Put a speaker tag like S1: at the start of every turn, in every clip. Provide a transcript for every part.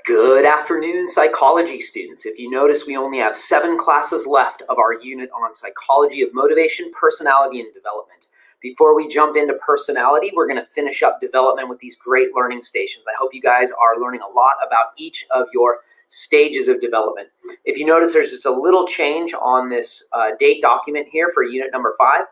S1: Good afternoon, psychology students. If you notice, we only have 7 classes left of our unit on psychology of motivation, personality, and development. Before we jump into personality, we're going to finish up development with these great learning stations. I hope you guys are learning a lot about each of your stages of development. If you notice, there's just a little change on this date document here for unit number 5.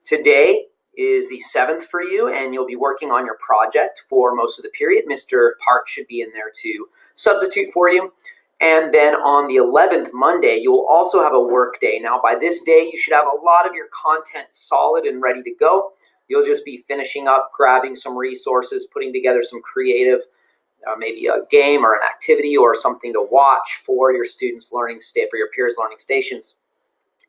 S1: Today is the 7th for you, and you'll be working on your project for most of the period. Mr. Park should be in there to substitute for you. And then on the 11th, Monday, you'll also have a work day. Now, by this day, you should have a lot of your content solid and ready to go. You'll just be finishing up, grabbing some resources, putting together some creative, maybe a game or an activity or something to watch for your students' learning for your peers' learning stations.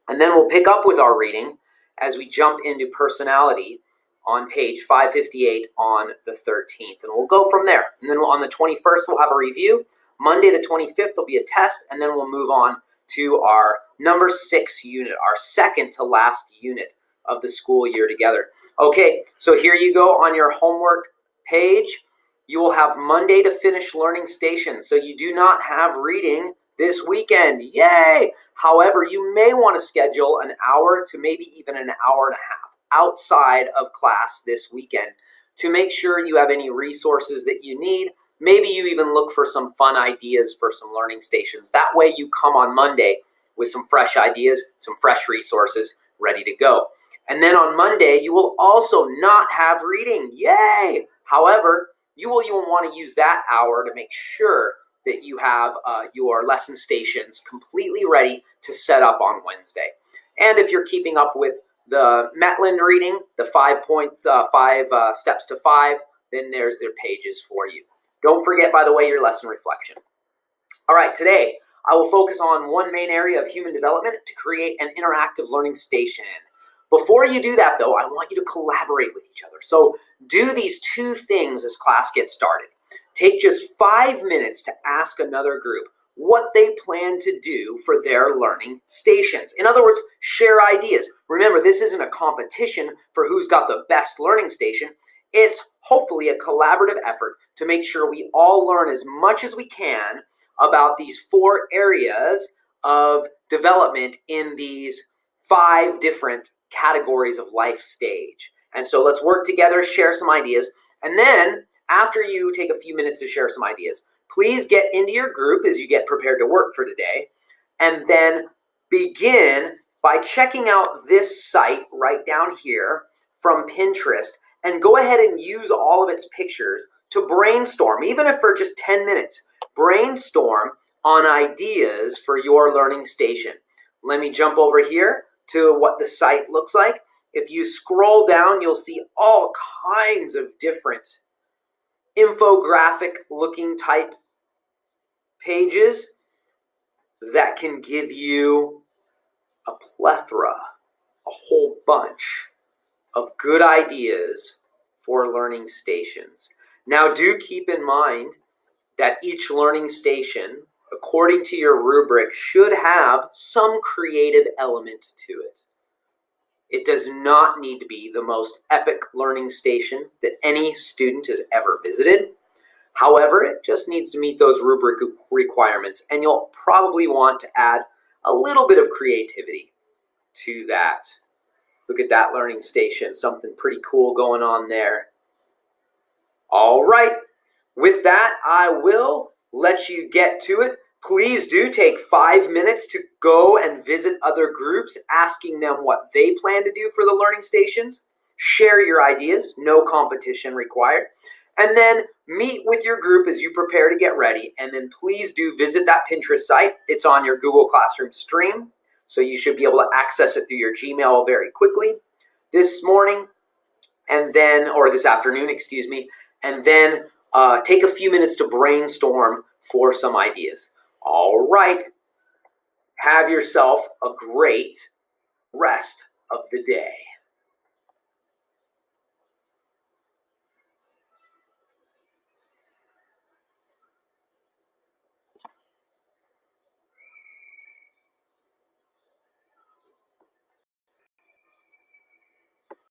S1: And then we'll pick up with our reading as we jump into personality on page 558 on the 13th. And we'll go from there. And then on the 21st, we'll have a review. Monday, the 25th, will be a test. And then we'll move on to our number 6 unit, our second to last unit of the school year together. Okay, so here you go on your homework page. You will have Monday to finish learning stations. So you do not have reading this weekend. Yay! However, you may want to schedule an hour to maybe even an hour and a half outside of class this weekend to make sure you have any resources that you need. Maybe you even look for some fun ideas for some learning stations. That way you come on Monday with some fresh ideas, some fresh resources ready to go. And then on Monday, you will also not have reading. Yay! However, you will even want to use that hour to make sure that you have your lesson stations completely ready to set up on Wednesday. And if you're keeping up with the Metlin reading, the 5 steps to 5, then there's their pages for you. Don't forget, by the way, your lesson reflection. All right, today I will focus on one main area of human development to create an interactive learning station. Before you do that, though, I want you to collaborate with each other. So do these 2 things as class gets started. Take just 5 minutes to ask another group what they plan to do for their learning stations. In other words, share ideas. Remember, this isn't a competition for who's got the best learning station. It's hopefully a collaborative effort to make sure we all learn as much as we can about these 4 areas of development in these 5 different categories of life stage. And so let's work together, share some ideas, and then after you take a few minutes to share some ideas, please get into your group as you get prepared to work for today, and then begin by checking out this site right down here from Pinterest, and go ahead and use all of its pictures to brainstorm, even if for just 10 minutes, brainstorm on ideas for your learning station. Let me jump over here to what the site looks like. If you scroll down, you'll see all kinds of different infographic looking type pages that can give you a plethora, a whole bunch of good ideas for learning stations. Now, do keep in mind that each learning station, according to your rubric, should have some creative element to it. It does not need to be the most epic learning station that any student has ever visited. However, it just needs to meet those rubric requirements, and you'll probably want to add a little bit of creativity to that. Look at that learning station, something pretty cool going on there. All right, with that, I will let you get to it. Please do take 5 minutes to go and visit other groups, asking them what they plan to do for the learning stations. Share your ideas, no competition required. And then meet with your group as you prepare to get ready. And then please do visit that Pinterest site. It's on your Google Classroom stream, so you should be able to access it through your Gmail very quickly this morning, and then, or this afternoon, excuse me, and then take a few minutes to brainstorm for some ideas. All right, have yourself a great rest of the day.